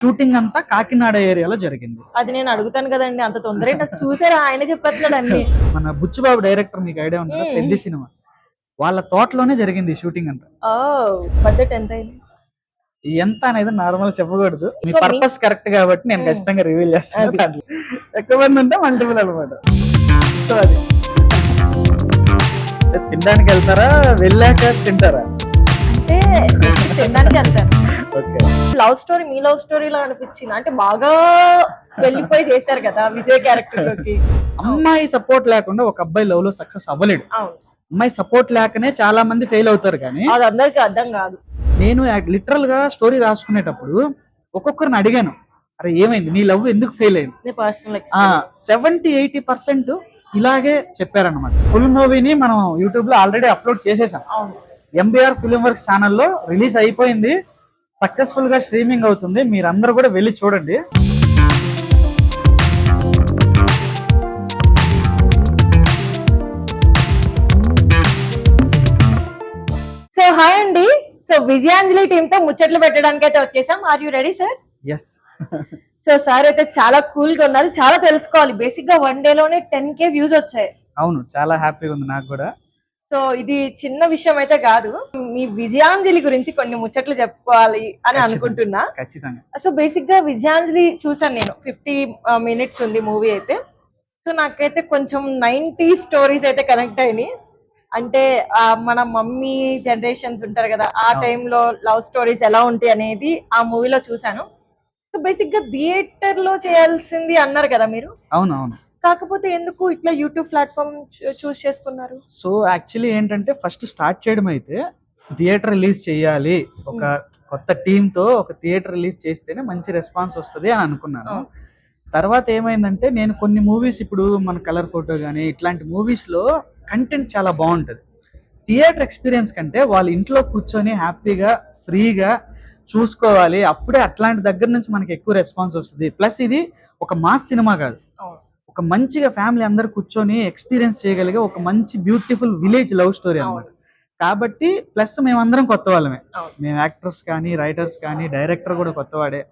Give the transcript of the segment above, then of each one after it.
Shooting అంతా కాకినాడ ఏరియాలో జరిగింది. అది నేను అడుగుతాను కదండి, అంత తొందర చూసారా? ఆయన చెప్పేస్తున్నాడు అన్ని. మన బుచ్చిబాబు డైరెక్టర్ మీకు ఐడియా ఉంటుందా? పెద్ద సినిమా వాళ్ళ తోటలోనే జరిగింది షూటింగ్ అంతా. బడ్జెట్ ఎంత అయింది? ఎంత అనేది నార్మల్ చెప్పకూడదు, మీ పర్పస్ కరెక్ట్ కాబట్టి నేను ఖచ్చితంగా రివీల్ చేస్తాను. దాంట్లో ఎక్కువ మంది ఉంటే మల్టిపుల్ అనమాట. సో అది తినడానికి వెళ్తారా, వెళ్ళాక తింటారా? అంటే తినడానికి వెళ్తాను. ఓకే. లవ్ స్టోరీ మీ లవ్ స్టోరీలో అనిపించింది అంటే బాగా వెళ్ళిపోయి చేశారు కదా విజయ్ క్యారెక్టర్ లోకి. అమ్మాయి సపోర్ట్ లేకుండా ఒక అబ్బాయి లవ్ లో సక్సెస్ అవ్వలేడు. అవును, అమ్మాయి సపోర్ట్ లేకనే చాలా మంది ఫెయిల్ అవుతారు. కానీ అది అందరికి అర్థం కాదు. నేను లిటరల్ గా స్టోరీ రాసుకునేటప్పుడు ఒక్కొక్కరిని అడిగాను, అరే ఏమైంది, నీ లవ్ ఎందుకు ఫెయిల్ అయింది? 70-80% ఇలాగే చెప్పారనమాట. ఫుల్ మూవీని మనం యూట్యూబ్ లో ఆల్రెడీ అప్లోడ్ చేసేసాం. ఎంబీఆర్ ఫిల్మ్ వర్క్స్ ఛానల్లో రిలీజ్ అయిపోయింది, సక్సెస్ఫుల్ గా స్ట్రీమింగ్ అవుతుంది. మీరందరూ కూడా వెళ్ళి చూడండి. సో హాయ్ అండి. సో విజయాంజలి టీమ్ తో ముచ్చట్లు పెట్టడానికి అయితే వచ్చేసాం. Are you ready sir? Yes. So sir అయితే చాలా కూల్ గా ఉన్నారు. చాలా తెలుసుకోవాలి. బేసిక్ గా 1 day లోనే 10K వ్యూస్ వచ్చాయి. అవును, చాలా హ్యాపీగా ఉంది నాకు కూడా. సో ఇది చిన్న విషయం అయితే కాదు. మీ విజయాంజలి గురించి కొన్ని ముచ్చట్లు చెప్పుకోవాలి అని అనుకుంటున్నా. ఖచ్చితంగా. సో బేసిక్ గా విజయాంజలి చూసాను నేను. 50 minutes ఉంది మూవీ అయితే. సో నాకైతే కొంచెం 90s స్టోరీస్ అయితే కనెక్ట్ అయినాయి. అంటే మన మమ్మీ జనరేషన్స్ ఉంటారు కదా, ఆ టైంలో లవ్ స్టోరీస్ ఎలా ఉంటాయి అనేది ఆ మూవీలో చూసాను. సో బేసిక్ గా థియేటర్ లో చేయాల్సింది అన్నారు కదా మీరు. అవును అవును. కాకపోతే ఎందుకు ఇట్లా యూట్యూబ్ ప్లాట్ఫామ్ చూస్ చేసుకున్నారు? సో యాక్చువల్లీ ఏంటంటే ఫస్ట్ స్టార్ట్ చేయడం అయితే థియేటర్ రిలీజ్ చేయాలి, ఒక కొత్త టీంతో ఒక థియేటర్ రిలీజ్ చేస్తేనే మంచి రెస్పాన్స్ వస్తుంది అని అనుకున్నాను. తర్వాత ఏమైందంటే నేను కొన్ని మూవీస్, ఇప్పుడు మన కలర్ ఫోటో కానీ ఇట్లాంటి మూవీస్లో కంటెంట్ చాలా బాగుంటుంది. థియేటర్ ఎక్స్పీరియన్స్ కంటే వాళ్ళ ఇంట్లో కూర్చొని హ్యాపీగా ఫ్రీగా చూసుకోవాలి, అప్పుడే అట్లాంటి దగ్గర నుంచి మనకి ఎక్కువ రెస్పాన్స్ వస్తుంది. ప్లస్ ఇది ఒక మాస్ సినిమా కాదు, ఒక మంచిగా ఫ్యామిలీ అందరు కూర్చొని ఎక్స్పీరియన్స్ చేయగలిగే ఒక మంచి బ్యూటిఫుల్ విలేజ్ లవ్ స్టోరీ అన్నమాట. కాబట్టి ప్లస్ మేమందరం కొత్త వాళ్ళమే, మేము యాక్టర్స్ కానీ రైటర్స్ కానీ డైరెక్టర్ కూడా కొత్తవాడే,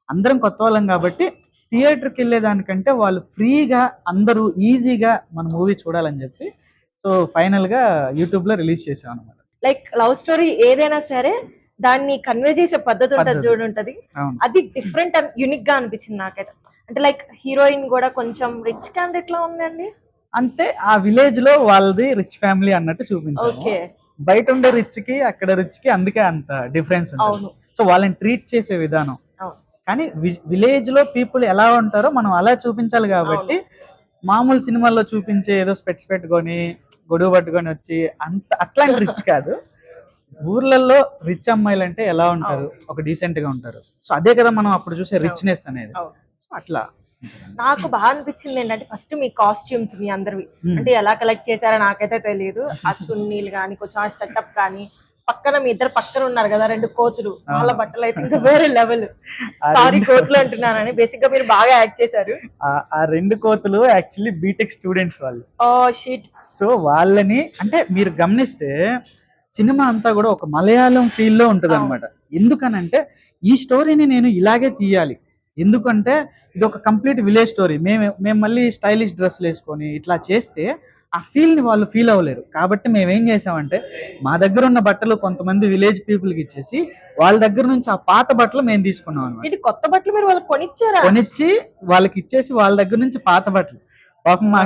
అందరం కొత్త వాళ్ళం. కాబట్టి థియేటర్కి వెళ్ళేదానికంటే వాళ్ళు ఫ్రీగా అందరూ ఈజీగా మన మూవీ చూడాలని చెప్పి సో ఫైనల్ గా యూట్యూబ్ లో రిలీజ్ చేసాం అనమాట. లైక్ లవ్ స్టోరీ ఏదైనా సరే దాన్ని కన్వే చేసే పద్ధతి ఉంటుంది చూడుంటది, అది డిఫరెంట్ అండ్ యూనిక్ గా అనిపించింది నాకైతే. అంటే లైక్ హీరోయిన్ కూడా కొంచెం రిచ్ క్యాండిడేట్ లా ఉందండి. అంటే ఆ విలేజ్ లో వాళ్ళది రిచ్ ఫ్యామిలీ అన్నట్టు చూపించారు. బయట ఉండే రిచ్ కి అక్కడ రిచ్ కి అందుకే అంత డిఫరెన్స్ ఉంటుంది. సో వాళ్ళని ట్రీట్ చేసే విధానం, కానీ విలేజ్ లో పీపుల్ ఎలా ఉంటారో మనం అలా చూపించాలి. కాబట్టి మామూలు సినిమాల్లో చూపించే ఏదో స్పెట్స్ పెట్టుకొని గొడుగు పట్టుకొని వచ్చి అంత అట్లాంటి రిచ్ కాదు. ఊర్లలో రిచ్ అమ్మాయిలు అంటే ఎలా ఉంటారు, ఒక డీసెంట్ గా ఉంటారు. సో అదే కదా మనం అప్పుడు చూసే రిచ్నెస్ అనేది. అట్లా నాకు బాగా అనిపించింది ఏంటంటే ఫస్ట్ మీ కాస్ట్యూమ్స్ మీ అందరివి అంటే ఎలా కలెక్ట్ చేశారో నాకైతే తెలియదు. ఆ చున్నీలు కానీ కొంచెం సెటప్ కానీ, పక్కన మీ ఇద్దరు పక్కన ఉన్నారు కదా 2 కోతులు, వాళ్ళ బట్టలు అయితే ఇంకా వేరే లెవెల్. సారీ కోతులు అంటున్నానని, బేసిక్ గా మీరు బాగా యాక్ట్ చేశారు. ఆ 2 కోతులు యాక్చువల్లీ బీటెక్ స్టూడెంట్స్ వాళ్ళు. షీట్. సో వాళ్ళని అంటే మీరు గమనిస్తే సినిమా అంతా కూడా ఒక మలయాళం ఫీల్ లో ఉంటది అనమాట. ఎందుకనంటే ఈ స్టోరీని నేను ఇలాగే తీయాలి, ఎందుకంటే ఇది ఒక కంప్లీట్ విలేజ్ స్టోరీ. మేము మళ్ళీ స్టైలిష్ డ్రెస్లు వేసుకొని ఇట్లా చేస్తే ఆ ఫీల్ ని వాళ్ళు ఫీల్ అవ్వలేరు. కాబట్టి మేము ఏం చేసామంటే మా దగ్గర ఉన్న బట్టలు కొంతమంది విలేజ్ పీపుల్ కి ఇచ్చేసి వాళ్ళ దగ్గర నుంచి ఆ పాత బట్టలు మేము తీసుకున్నాం అనమాట. ఇది కొత్త బట్టలు మీరు వాళ్ళకి కొనిచ్చి వాళ్ళకి ఇచ్చేసి వాళ్ళ దగ్గర నుంచి పాత బట్టలు. పాపం మా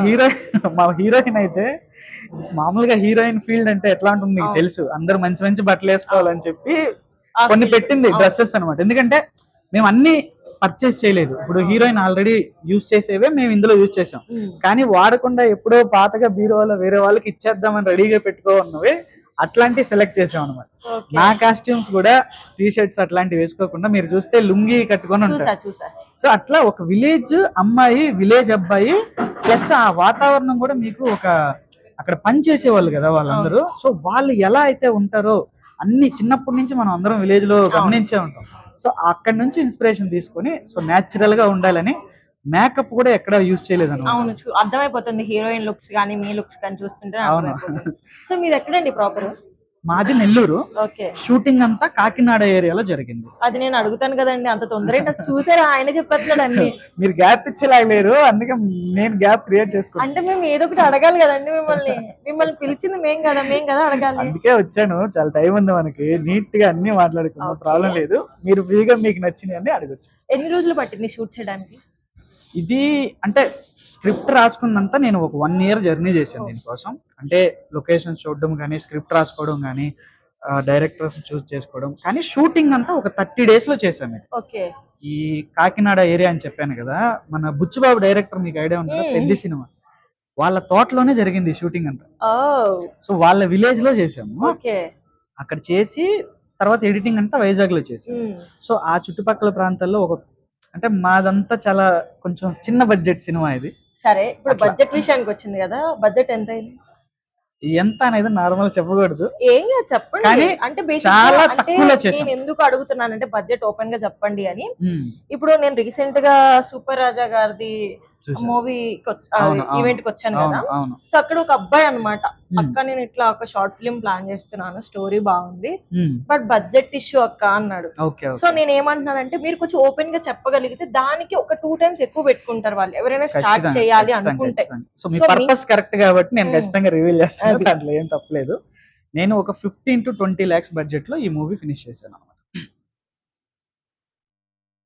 హీరోయిన్ అయితే మామూలుగా హీరోయిన్ ఫీల్డ్ అంటే ఎట్లా ఉంటుంది మీకు తెలుసు, అందరూ మంచి మంచి బట్టలు వేసుకోవాలని చెప్పి కొన్ని పెట్టింది డ్రెస్సెస్ అనమాట. ఎందుకంటే మేము అన్ని పర్చేస్ చేయలేదు. ఇప్పుడు హీరోయిన్ ఆల్రెడీ యూజ్ చేసేవే మేము ఇందులో యూజ్ చేసాం, కానీ వాడకుండా ఎప్పుడో పాతగా బీరువాలో వేరే వాళ్ళకి ఇచ్చేద్దామని రెడీగా పెట్టుకోన్నవి అట్లాంటివి సెలెక్ట్ చేసాం అనమాట. నా కాస్ట్యూమ్స్ కూడా టీ షర్ట్స్ అట్లాంటివి వేసుకోకుండా మీరు చూస్తే లుంగి కట్టుకొని ఉంటారు. సో అట్లా ఒక విలేజ్ అమ్మాయి విలేజ్ అబ్బాయి ప్లస్ ఆ వాతావరణం కూడా మీకు ఒక అక్కడ పని చేసేవాళ్ళు కదా వాళ్ళందరూ. సో వాళ్ళు ఎలా అయితే ఉంటారో అన్ని చిన్నప్పటి నుంచి మనం అందరం విలేజ్ లో గమనించే ఉంటాం. సో అక్కడ నుంచి ఇన్స్పిరేషన్ తీసుకొని సో న్యాచురల్ గా ఉండాలని మేకప్ కూడా ఎక్కడ యూజ్ చేయలేదు అన్నమాట. అవును, అర్థమైపోతుంది హీరోయిన్ లుక్స్ కానీ మీ లుక్స్ కానీ చూస్తుంటే. సో మీరు ఎక్కడండి ప్రాపర్? మాది నెల్లూరు, ఓకే. షూటింగ్ అంతా కాకినాడ ఏరియాలో జరిగింది. అది నేను అడుగుతాను కదండి, అంత తొందర ఏంటి? అసలు చూసారా, ఆయన చెప్పేస్తున్నాడు అన్ని. మీరు గ్యాప్ ఇచ్చేలాగలేరు, అందుకే నేను గ్యాప్ క్రియేట్ చేసుకున్నాను. అంటే మేము ఏదో ఒకటి అడగాలి కదండి మిమ్మల్ని. మిమ్మల్ని పిలిచింది మేం కదా అడగాలి. అందుకే వచ్చాను, చాలా టైం ఉంది మనకి, నీట్ గా అన్ని మాట్లాడుకున్నాం, ప్రాబ్లం లేదు. మీరు ఫ్రీగా మీకు నచ్చినవి అన్ని అడగచ్చు. ఎన్ని రోజులు పట్టింది షూట్ చేయడానికి? ఇది అంటే స్క్రిప్ట్ రాసుకున్నంత నేను ఒక 1 year జర్నీ చేశాను దీనికోసం. అంటే లొకేషన్స్ చూడడం కానీ, స్క్రిప్ట్ రాసుకోవడం కానీ, డైరెక్టర్స్ చూస్ చేసుకోవడం కానీ, షూటింగ్ అంతా ఒక 30 days లో చేశాను నేను. ఓకే. ఈ కాకినాడ ఏరియా అని చెప్పాను కదా, మన బుచ్చిబాబు డైరెక్టర్ మీకు ఐడియా ఉంటుందా, పెద్ద సినిమా, వాళ్ళ తోటలోనే జరిగింది ఈ షూటింగ్ అంతా. సో వాళ్ళ విలేజ్ లో చేసాము. ఓకే. అక్కడ చేసి తర్వాత ఎడిటింగ్ అంతా వైజాగ్ లో చేసాము. సో ఆ చుట్టుపక్కల ప్రాంతాల్లో ఒక, అంటే మాదంతా చాలా కొంచెం చిన్న బడ్జెట్ సినిమా ఇది. సరే, ఇప్పుడు బడ్జెట్ విషయానికి వచ్చింది కదా, బడ్జెట్ ఎంత అయింది? ఎంత అనేది నార్మల్ చెప్పకూడదు, ఏం కాదు చెప్పండి. కానీ అంటే చాలా అంటే తక్కువలో చేసాం. నేను ఎందుకు అడుగుతున్నానంటే బడ్జెట్ ఓపెన్ గా చెప్పండి అని. ఇప్పుడు నేను రీసెంట్ గా సూపర్ రాజా గారిది మూవీ ఈవెంట్ కి వచ్చాను కదా, సో అక్కడ ఒక అబ్బాయి అన్నమాట, అక్క నేను ఇట్లా ఒక షార్ట్ ఫిల్మ్ ప్లాన్ చేస్తున్నాను, స్టోరీ బాగుంది బట్ బడ్జెట్ ఇష్యూ అక్క అన్నాడు. సో నేను ఏమంటున్నానంటే మీరు కొంచెం ఓపెన్ గా చెప్పగలిగితే దానికి ఒక 2 times ఎక్కువ పెట్టుకుంటారు వాళ్ళు ఎవరైనా స్టార్ట్ చేయాలి అనుకుంటే. సో మీ పర్పస్ కరెక్ట్ కాబట్టి నేను ఖచ్చితంగా రివీల్ చేస్తాను, దాంట్లో ఏం తప్పలేదు. నేను ఒక 15 to 20 lakhs బడ్జెట్ లో ఈ మూవీ ఫినిష్ చేశాను అన్నమాట.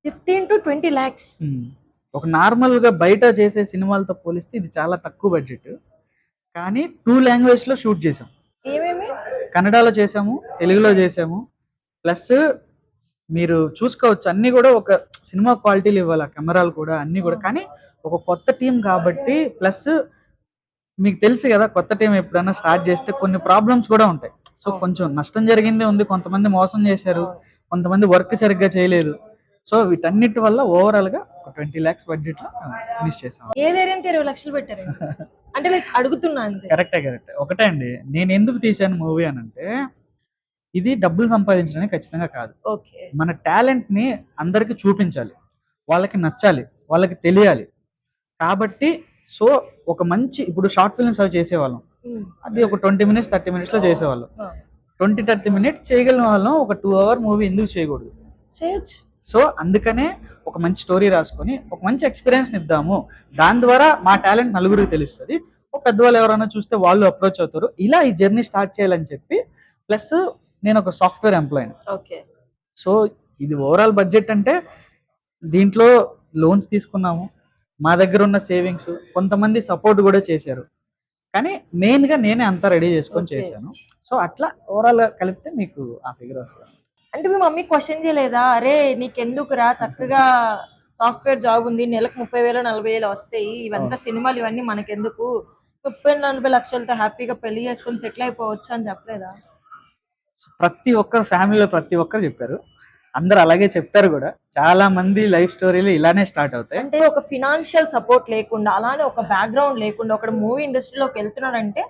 15 to 20 lakhs. ఒక నార్మల్ గా బయట చేసే సినిమాలతో పోలిస్తే ఇది చాలా తక్కువ బడ్జెట్, కానీ 2 languages లో షూట్ చేసాం. ఏమేమి? కన్నడలో చేసాము, తెలుగులో చేసాము, ప్లస్ మీరు చూసుకోవచ్చు అన్ని కూడా ఒక సినిమా క్వాలిటీలు ఇవ్వాలి, కెమెరాలు కూడా అన్ని కూడా. కానీ ఒక కొత్త టీం కాబట్టి, ప్లస్ మీకు తెలుసు కదా కొత్త టీం ఎప్పుడైనా స్టార్ట్ చేస్తే కొన్ని ప్రాబ్లమ్స్ కూడా ఉంటాయి. సో కొంచెం నష్టం జరిగిందే ఉంది, కొంతమంది మోసం చేశారు, కొంతమంది వర్క్ సరిగ్గా చేయలేదు. సో వీటన్నిటి వల్ల ఓవరాల్ గా 20 lakhs బడ్జెట్ లో ఫినిష్ చేసాం. ఏ ధైర్యంతో 20 లక్షలు పెట్టారు అంటే అడుగుతున్నా అంతే. కరెక్టే. ఒకటే అండి, నేను ఎందుకు తీసాను మూవీ అని అంటే, ఇది డబ్బులు సంపాదించడానికి ఖచ్చితంగా కాదు. మన టాలెంట్ ని అందరికి చూపించాలి, వాళ్ళకి నచ్చాలి, వాళ్ళకి తెలియాలి. కాబట్టి సో ఒక మంచి, ఇప్పుడు షార్ట్ ఫిల్మ్స్ అవి చేసేవాళ్ళం, అది ఒక 20 minutes 30 minutes లో చేసేవాళ్ళం. 20-30 minutes చేయగలిగిన వాళ్ళం ఒక 2 hour మూవీ ఎందుకు చేయకూడదు? సో అందుకనే ఒక మంచి స్టోరీ రాసుకొని ఒక మంచి ఎక్స్పీరియన్స్ ఇద్దాము, దాని ద్వారా మా టాలెంట్ నలుగురికి తెలుస్తుంది, ఒక పెద్దవాళ్ళు ఎవరైనా చూస్తే వాళ్ళు అప్రోచ్ అవుతారు, ఇలా ఈ జర్నీ స్టార్ట్ చేయాలని చెప్పి. ప్లస్ నేను ఒక సాఫ్ట్వేర్ ఎంప్లాయీని. సో ఇది ఓవరాల్ బడ్జెట్ అంటే దీంట్లో లోన్స్ తీసుకున్నాము, మా దగ్గర ఉన్న సేవింగ్స్, కొంతమంది సపోర్ట్ కూడా చేశారు, కానీ మెయిన్ గా నేనే అంతా రెడీ చేసుకొని చేశాను. సో అట్లా ఓవరాల్ కలిపితే మీకు ఆ ఫిగర్ వస్తుంది. అంటే మీ మమ్మీ క్వశ్చన్ చేయలేదా, అరే నీకెందుకురా, చక్కగా సాఫ్ట్వేర్ జాబ్ ఉంది, నెలకు 30,000 40,000 వస్తాయి, ఇవంతా సినిమాలు ఇవన్నీ మనకెందుకు, 30-40 లక్షలతో హ్యాపీగా పెళ్లి చేసుకొని సెటిల్ అయిపోవచ్చు అని చెప్పలేదా? ప్రతి ఒక్కరు ఫ్యామిలీలో ప్రతి ఒక్కరు చెప్పారు, అందరు అలాగే చెప్తారు కూడా. చాలా మంది లైఫ్ స్టోరీలు ఇలానే స్టార్ట్ అవుతాయి. అంటే ఒక ఫినాన్షియల్ సపోర్ట్ లేకుండా, అలానే ఒక బ్యాక్గ్రౌండ్ లేకుండా ఒక మూవీ ఇండస్ట్రీలోకి వెళ్తున్నాడంటే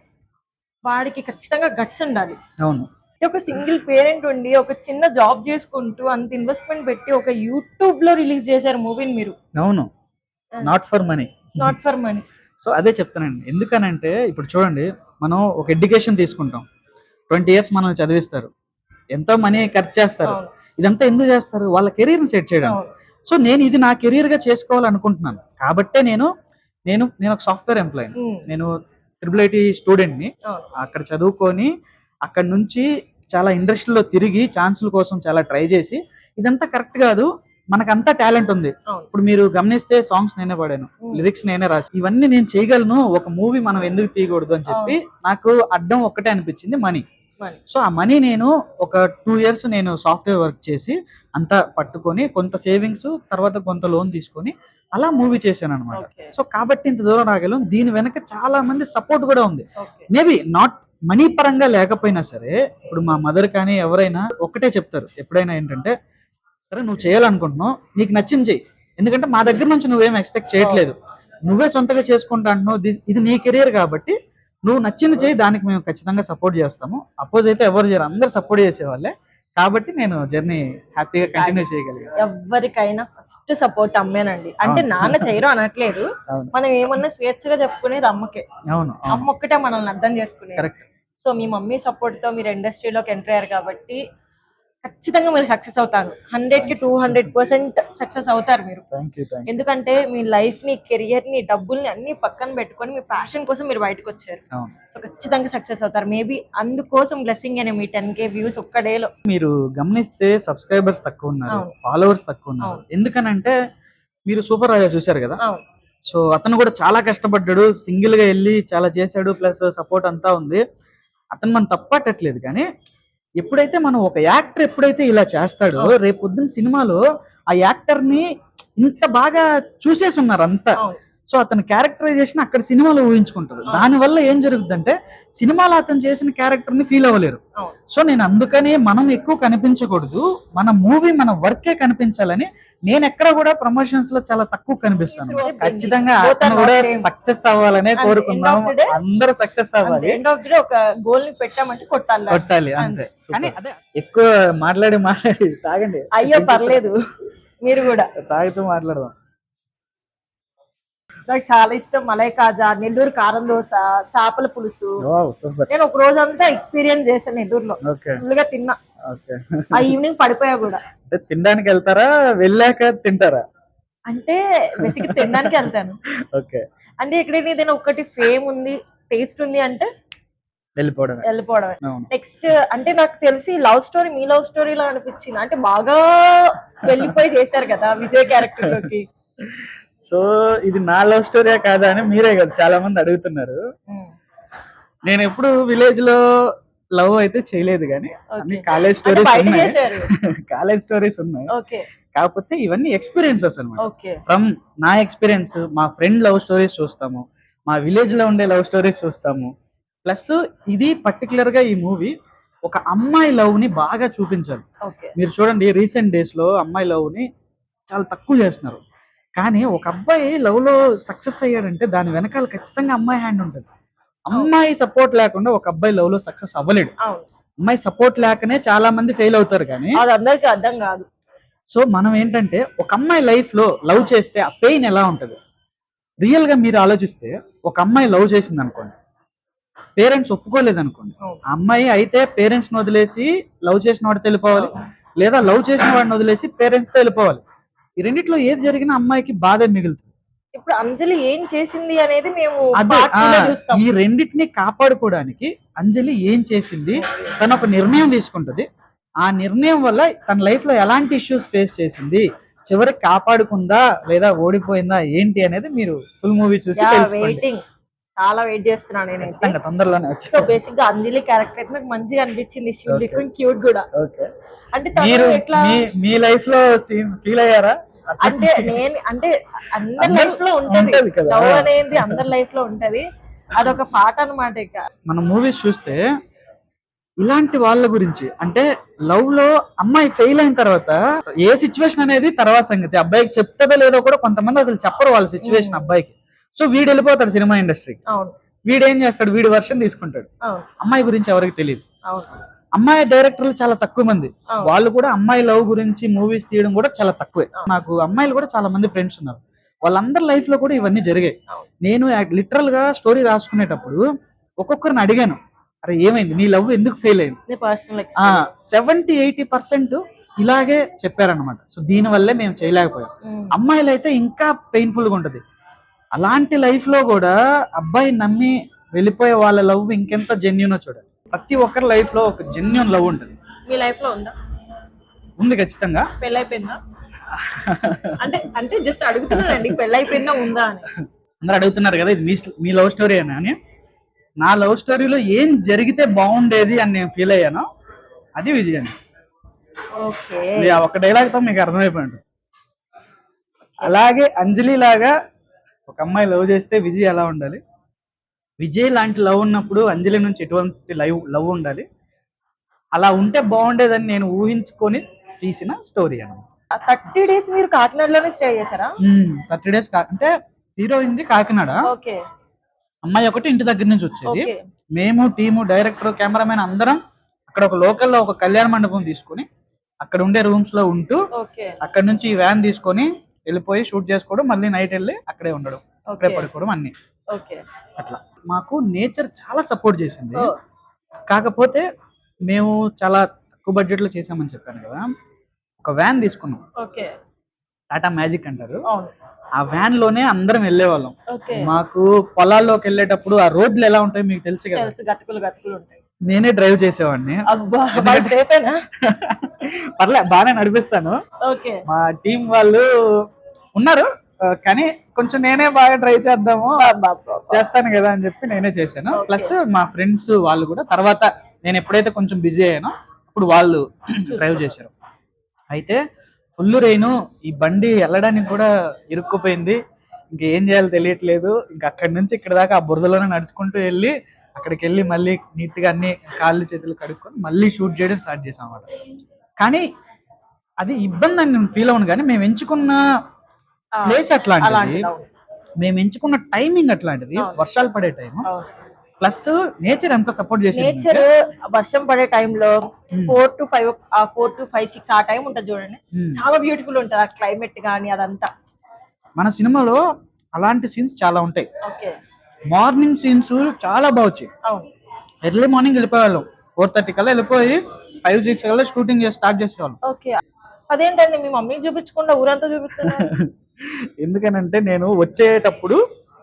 వాడికి ఖచ్చితంగా గట్స్ ఉండాలి. అవును. ఒక సింగిల్ పేరెంట్ ఉండి ఒక చిన్న జాబ్ చేసుకుంటూ అంత ఇన్వెస్ట్మెంట్ పెట్టి ఒక యూట్యూబ్ లో రిలీజ్ చేశారు మూవీని మీరు. అవును, నాట్ ఫర్ మనీ. సో అదే చెప్తానండి, ఎందుకనంటే ఇప్పుడు చూడండి, మనం ఒక ఎడ్యుకేషన్ తీసుకుంటాం, 20 years మనల్ని చదివిస్తారు, ఎంతో మనీ ఖర్చు చేస్తారు, ఇదంతా ఎందుకు చేస్తారు? వాళ్ళ కెరీర్ని సెట్ చేయడానికి. సో నేను ఇది నా కెరీర్ గా చేసుకోవాలనుకుంటున్నాను కాబట్టే నేను ఒక సాఫ్ట్వేర్ ఎంప్లాయీ, నేను IIIT స్టూడెంట్ని, అక్కడ చదువుకొని అక్కడ నుంచి చాలా ఇండస్ట్రీలో తిరిగి ఛాన్సుల కోసం చాలా ట్రై చేసి, ఇదంతా కరెక్ట్ కాదు, మనకంతా టాలెంట్ ఉంది. ఇప్పుడు మీరు గమనిస్తే సాంగ్స్ నేనే పాడాను, లిరిక్స్ నేనే రాసి, ఇవన్నీ నేను చేయగలను, ఒక మూవీ మనం ఎందుకు తీయకూడదు అని చెప్పి నాకు అడ్డం ఒక్కటే అనిపించింది, మనీ. సో ఆ మనీ నేను ఒక 2 years నేను సాఫ్ట్వేర్ వర్క్ చేసి అంతా పట్టుకొని, కొంత సేవింగ్స్, తర్వాత కొంత లోన్ తీసుకొని అలా మూవీ చేశాను అనమాట. సో కాబట్టి ఇంత దూరం రాగలం, దీని వెనక చాలా మంది సపోర్ట్ కూడా ఉంది. మేబీ నాట్ మనీ పరంగా లేకపోయినా సరే, ఇప్పుడు మా మదర్ కానీ ఎవరైనా ఒక్కటే చెప్తారు ఎప్పుడైనా, ఏంటంటే సరే నువ్వు చేయాలనుకుంటున్నావు, నీకు నచ్చింది చెయ్యి, ఎందుకంటే మా దగ్గర నుంచి నువ్వేం ఎక్స్పెక్ట్ చేయట్లేదు, నువ్వే సొంతగా చేసుకుంటా అంటున్నావు, ఇది నీ కెరీర్ కాబట్టి నువ్వు నచ్చింది చేయి, దానికి మేము ఖచ్చితంగా సపోర్ట్ చేస్తాము. అపోజ్ అయితే ఎవరు చేయరు, అందరు సపోర్ట్ చేసేవాళ్ళే, కాబట్టి నేను జర్నీ హ్యాపీగా కంటిన్యూ చేయగలిగాను. ఎవరికైనా ఫస్ట్ సపోర్ట్ అమ్మేనండి, అంటే నాన్న చేయరు అనట్లేదు, మనం ఏమన్నా స్వేచ్ఛగా చెప్పుకునేది అమ్మకే. అవును, అమ్మ ఒక్కటే మనల్ని అర్థం చేసుకునేది. కరెక్ట్. సో మీ మమ్మీ సపోర్ట్ తో మీరు ఇండస్ట్రీలోకి ఎంటర్ అయ్యారు కాబట్టి ఖచ్చితంగా మీరు సక్సెస్ అవుతారు. 100కి 200% సక్సెస్ అవుతారు మీరు. Thank you. ఎందుకంటే మీ లైఫ్ ని, కెరియర్ ని, డబ్బుల్ని అన్ని పక్కన పెట్టుకొని మీ ప్యాషన్ కోసం మీరు బయటకు వచ్చారు. అవును. సో ఖచ్చితంగా సక్సెస్ అవుతారు. మేబీ అందుకోసం బ్లెస్సింగ్ అనే మీ 10K వ్యూస్ ఒక్క డేలో. మీరు గమనిస్తే సబ్స్క్రైబర్స్ తక్కువ ఉన్నారు, అవును. ఫాలోవర్స్ తక్కువ ఉన్నారు. అవును. ఎందుకనంటే మీరు సూపర్ రాజా చూశారు కదా. అవును. సో అతను కూడా చాలా కష్టపడ్డాడు, సింగిల్ గా వెళ్ళి చాలా చేశాడు, ప్లస్ సపోర్ట్ అంతా ఉంది. అతను మనం తప్పట్టట్లేదు, కానీ ఎప్పుడైతే మనం ఒక యాక్టర్ ఎప్పుడైతే ఇలా చేస్తాడో అవును. రేపు పొద్దున్న సినిమాలో ఆ యాక్టర్ ని ఇంత బాగా చూసేసి ఉన్నారు అంతా. అవును. సో అతని క్యారెక్టరైజేషన్ అక్కడ సినిమాలో ఊహించుకుంటారు. అవును. దానివల్ల ఏం జరుగుతుందంటే సినిమాలో అతను చేసిన క్యారెక్టర్ ని ఫీల్ అవ్వలేరు. అవును. సో నేను అందుకని మనం ఎక్కువ కనిపించకూడదు, మన మూవీ మన వర్కే కనిపించాలని నేను ఎక్కడ కూడా ప్రమోషన్స్ లో చాలా తక్కువ కనిపిస్తాను. ఖచ్చితంగా అతను కూడా సక్సెస్ అవ్వాలనే కోరుకున్నాం, అందరూ సక్సెస్ అవ్వాలి. ఎండ్ ఆఫ్ ది డే ఒక గోల్ ని పెట్టామంటే కొట్టాలి అంతే. కానీ అదే ఎక్కువ మాట్లాడి తాగండి. అయ్యో పర్లేదు, మీరు కూడా తాగుతూ మాట్లాడదాం. నాకు చాలా ఇష్టం మలై కాజా, నెల్లూరు కారం దోశ, చేపల పులుసు. నేను ఒక రోజంతా ఎక్స్పీరియన్స్ చేశాను నెల్లూరులో. ఫుల్గా తిన్నా. ఆ ఈవినింగ్ పడిపోయా కూడా. తినడానికి వెళ్తారా, వెళ్ళాక తింటారా? అంటే బేసిక్ తినడానికి వెళ్తాను. అంటే ఇక్కడ ఏదైనా ఒకటి ఫేమ్ ఉంది, టేస్ట్ ఉంది అంటే వెళ్ళిపోవడమే. నెక్స్ట్ అంటే నాకు తెలిసి లవ్ స్టోరీ మీ లవ్ స్టోరీలో అనిపించింది. అంటే బాగా వెళ్ళిపోయి చేశారు కదా విజయ్ క్యారెక్టర్ లోకి. సో ఇది నా లవ్ స్టోరీయా కాదా అని మీరే కదా చాలా మంది అడుగుతున్నారు. నేను ఎప్పుడు విలేజ్ లో లవ్ అయితే చేయలేదు, కానీ కాలేజ్ స్టోరీస్ కాలేజ్ స్టోరీస్ ఉన్నాయి. కాకపోతే ఇవన్నీ ఎక్స్పీరియన్సెస్ అన్నమాట. ఫ్రమ్ నా ఎక్స్పీరియన్స్ మా ఫ్రెండ్ లవ్ స్టోరీస్ చూస్తాము, మా విలేజ్ లో ఉండే లవ్ స్టోరీస్ చూస్తాము. ప్లస్ ఇది పర్టికులర్ గా ఈ మూవీ ఒక అమ్మాయి లవ్ ని బాగా చూపించాలి. మీరు చూడండి రీసెంట్ డేస్ లో అమ్మాయి లవ్ ని చాలా తక్కువ చేస్తున్నారు, కానీ ఒక అబ్బాయి లవ్ లో సక్సెస్ అయ్యాడంటే దాని వెనకాల ఖచ్చితంగా అమ్మాయి హ్యాండ్ ఉంటుంది. అమ్మాయి సపోర్ట్ లేకుండా ఒక అబ్బాయి లవ్ లో సక్సెస్ అవ్వలేడు. అమ్మాయి సపోర్ట్ లేకనే చాలా మంది ఫెయిల్ అవుతారు, కానీ అది అందరికీ అర్థం కాదు. సో మనం ఏంటంటే ఒక అమ్మాయి లైఫ్ లో లవ్ చేస్తే ఆ పెయిన్ ఎలా ఉంటది రియల్ గా మీరు ఆలోచిస్తే, ఒక అమ్మాయి లవ్ చేసింది అనుకోండి, పేరెంట్స్ ఒప్పుకోలేదు అనుకోండి, ఆ అమ్మాయి అయితే పేరెంట్స్ ని వదిలేసి లవ్ చేసిన వాడితో వెళ్ళిపోవాలి, లేదా లవ్ చేసిన వాడిని వదిలేసి పేరెంట్స్ తో వెళ్ళిపోవాలి. ఈ రెండిట్లో ఏది జరిగినా అమ్మాయికి బాధ మిగులుతుంది. ఇప్పుడు అంజలి ఏం చేసింది అనేది మేము ఈ రెండింటిని కాపాడుకోవడానికి అంజలి ఏం చేసింది, తను ఒక నిర్ణయం తీసుకుంటది. ఆ నిర్ణయం వల్ల తన లైఫ్ లో ఎలాంటి ఇష్యూస్ ఫేస్ చేసింది, చివరికి కాపాడుకుందా లేదా ఓడిపోయిందా ఏంటి అనేది మీరు ఫుల్ మూవీ చూసి తెలుసుకోండి. చాలా వెయిట్ చేస్తున్నాను నేను తొందరలోనే. సో బేసిక్ గా అంజలి క్యారెక్టర్ నాకు మంచిగా అనిపించింది, క్యూట్ కూడా. అంటే మీ లైఫ్ లో ఫీల్ అయ్యారా? అంటే నేను అంటే అందరి లైఫ్ లో ఉంటది లవ్ అనేది, అందరి లైఫ్ లో ఉంటది, అదొక పాట అన్నమాట. ఇక మన మూవీస్ చూస్తే ఇలాంటి వాళ్ళ గురించి, అంటే లవ్ లో అమ్మాయి ఫెయిల్ అయిన తర్వాత ఏ సిచ్యువేషన్ అనేది తర్వాత సంగతి, అబ్బాయికి చెప్తాదో లేదో కూడా కొంతమంది అసలు చెప్పరు వాళ్ళ సిచ్యువేషన్ అబ్బాయికి. సో వీడు వెళ్ళిపోతాడు సినిమా ఇండస్ట్రీకి, వీడు ఏం చేస్తాడు, వీడి వర్షన్ తీసుకుంటాడు. అమ్మాయి గురించి ఎవరికి తెలియదు. అమ్మాయి డైరెక్టర్లు చాలా తక్కువ మంది, వాళ్ళు కూడా అమ్మాయి లవ్ గురించి మూవీస్ తీయడం కూడా చాలా తక్కువే. నాకు అమ్మాయిలు కూడా చాలా మంది ఫ్రెండ్స్ ఉన్నారు, వాళ్ళందరి లైఫ్ లో కూడా ఇవన్నీ జరిగాయి. నేను లిటరల్ గా స్టోరీ రాసుకునేటప్పుడు ఒక్కొక్కరిని అడిగాను, అరే ఏమైంది నీ లవ్ ఎందుకు ఫెయిల్ అయింది? 70-80% ఇలాగే చెప్పారనమాట. సో దీని వల్లే మేము చేయలేకపోయాం. అమ్మాయిలు అయితే ఇంకా పెయిన్ఫుల్ గా ఉంటది. అలాంటి లైఫ్ లో కూడా అబ్బాయి నమ్మి వెళ్ళిపోయే వాళ్ళ లవ్ ఇంకెంత జెన్యూనో చూడండి. ప్రతి ఒక్కరి లైఫ్ లో ఒక జెన్యూన్ లవ్ ఉంటుంది. మీ లైఫ్ లో ఉందా? ఉంది ఖచ్చితంగా. పెళ్ళైపోయిందా అంటే అంటే జస్ట్ అడుగుతున్నానండి, పెళ్ళైపోయిందా ఉందా అని. అందరూ అడుగుతున్నారు కదా ఇది మీ లవ్ స్టోరీ అని. నా లవ్ స్టోరీలో ఏం జరిగితే బాగుండేది అని నేను ఫీల్ అయ్యాను, అది విజయ్ అండి. ఒక డైలాగ్ తో మీకు అర్థమైపోయి ఉంటుంది. అలాగే అంజలి లాగా ఒక అమ్మాయి లవ్ చేస్తే విజయ్ ఎలా ఉండాలి, విజయ్ లాంటి లవ్ ఉన్నప్పుడు అంజలి నుంచి ఎటువంటి లవ్ ఉండాలి, అలా ఉంటే బాగుండేదని నేను ఊహించుకొని తీసిన స్టోరీ అన్నమాట. 30 days మీరు కాకినాడలోనే స్టే చేశారా? 30 days అంటే హీరోయింది కాకినాడ, అమ్మాయి ఒకటి ఇంటి దగ్గర నుంచి వచ్చేది. మేము టీము, డైరెక్టర్, కెమెరామెన్ అందరం అక్కడ ఒక లోకల్లో ఒక కళ్యాణ మండపం తీసుకుని అక్కడ ఉండే రూమ్స్ లో ఉంటూ అక్కడ నుంచి ఈ వ్యాన్ తీసుకొని వెళ్ళిపోయి షూట్ చేసుకోవడం, మళ్ళీ నైట్ వెళ్ళి అక్కడే ఉండడం, అక్కడే పడుకోవడం అన్ని. అట్లా మాకు నేచర్ చాలా సపోర్ట్ చేసింది. కాకపోతే మేము చాలా తక్కువ బడ్జెట్ లో చేసామని చెప్పాను కదా, ఒక వ్యాన్ తీసుకున్నాం. ఓకే. టాటా మ్యాజిక్ అంటారు. అవును. ఆ వ్యాన్ లోనే అందరం వెళ్ళేవాళ్ళం. ఓకే. మాకు పొలాల్లోకి వెళ్ళేటప్పుడు ఆ రోడ్లు ఎలా ఉంటాయో మీకు తెలుసు కదా, తెలుసు, గతుకులు గతుకులు ఉంటాయి. నేనే డ్రైవ్ చేసేవాడిని. అబ్బా, బాగా సేఫేనా? పర్లే, బాగానే నడిపిస్తాను. ఓకే. మా టీం వాళ్ళు ఉన్నారు, కానీ కొంచెం నేనే బాగా ట్రై చేద్దాము, చేస్తాను కదా అని చెప్పి నేనే చేశాను. Okay. ప్లస్ మా ఫ్రెండ్స్ వాళ్ళు కూడా తర్వాత నేను ఎప్పుడైతే కొంచెం బిజీ అయ్యానో అప్పుడు వాళ్ళు డ్రైవ్ చేశారు. అయితే ఫుల్ రెయిన్, ఈ బండి వెళ్ళడానికి కూడా ఇరుక్కుపోయింది. ఇంకేం చేయాలో తెలియట్లేదు. ఇంకా అక్కడి నుంచి ఇక్కడ దాకా ఆ బురదలోనే నడుచుకుంటూ వెళ్ళి అక్కడికి వెళ్ళి మళ్ళీ నీట్ గా అన్ని కాళ్ళు చేతులు కడుక్కొని మళ్ళీ షూట్ చేయడం స్టార్ట్ చేసాం అన్నమాట. కానీ అది ఇబ్బంది అని నేను ఫీల్ అవ్వను, కానీ మేము ఎంచుకున్న ప్లేస్ అట్లాంటిది, అలాంటిది. అవును. మేము ఎంచుకున్న టైమింగ్ అట్లాంటిది, అవును. వర్షాలు పడే టైం, అవును. ప్లస్ నేచర్ ఎంత సపోర్ట్ చేసింది. నేచర్ వర్షం పడే టైంలో 4 to 5, 4 to 5, 6 ఆ టైం ఉంటుంది చూడండి, చాలా బ్యూటిఫుల్ ఉంటుంది ఆ క్లైమేట్ గానీ అదంతా. మన సినిమాలో అలాంటి సీన్స్ చాలా ఉంటాయి. ఓకే. మార్నింగ్ సీన్స్ చాలా బాగా వచ్చాయి. అవును. ఎర్లీ మార్నింగ్ వెళ్ళిపోయేవాళ్ళం, 4:30 కల్లా వెళ్ళిపోయి 5-6 కల్లా షూటింగ్ స్టార్ట్ చేసేవాళ్ళం. ఓకే. అదేంటండి మీ మమ్మీకి చూపించకుండా ఊరంతా చూపిస్తున్నారు? ఎందుకనంటే నేను వచ్చేటప్పుడు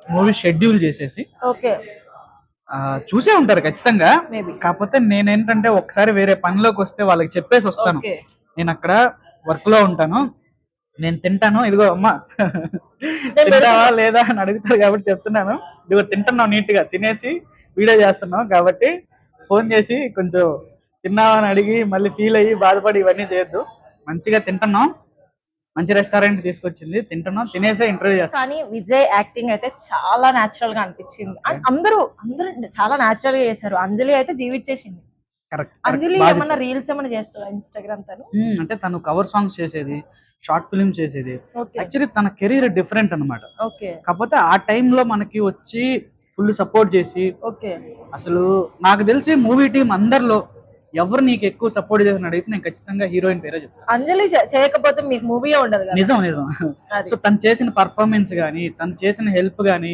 మూవీ షెడ్యూల్ చేసేసి, ఓకే. చూసే ఉంటారు ఖచ్చితంగా. మేబీ. కాకపోతే నేనేంటంటే ఒకసారి వేరే పనిలోకి వస్తే వాళ్ళకి చెప్పేసి వస్తాను, ఓకే. నేను అక్కడ వర్క్ లో ఉంటాను, నేను తింటాను, ఇదిగో అమ్మా తింటావా లేదా అని అడుగుతారు కాబట్టి చెప్తున్నాను, ఇదిగో తింటున్నావు, నీట్ గా తినేసి వీడియో చేస్తున్నావు కాబట్టి ఫోన్ చేసి కొంచెం తిన్నావా అని అడిగి మళ్ళీ ఫీల్ అయ్యి బాధపడి ఇవన్నీ చేయొద్దు. మంచిగా తింటున్నాం, మంచి రెస్టారెంట్ తీసుకొచ్చింది, తింటున్నాం, తినేసే ఇంటర్వ్యూ చేస్తాం. కానీ విజయ్ యాక్టింగ్ అయితే చాలా న్యాచురల్ గా అనిపించింది. అందరూ చాలా న్యాచురల్ గా చేశారు. అంజలి అయితే జీవించేసింది. కరెక్ట్. అంజలి ఏమన్నా రీల్స్ ఏమన్నా చేస్తుందా ఇన్స్టాగ్రామ్ తను? అంటే తను కవర్ సాంగ్స్ చేసేది, షార్ట్ ఫిల్మ్ చేసేది. ఓకే. యాక్చువల్లీ తన కెరీర్ డిఫరెంట్ అన్నమాట. ఓకే. కాకపోతే ఆ టైంలో మనకి వచ్చి ఫుల్ సపోర్ట్ చేసి, ఓకే. అసలు నాకు తెలిసి మూవీ టీం అందరిలో ఎవరు నీకు ఎక్కువ సపోర్ట్ చేసిన అడిగితే నేను ఖచ్చితంగా హీరోయిన్ పేరే చెప్తాను. అంజలి చేయకపోతే మీకు మూవీ ఉండదు కదా. నిజం నిజం. సో తను చేసిన పర్ఫార్మెన్స్ గానీ, తను చేసిన హెల్ప్ గానీ,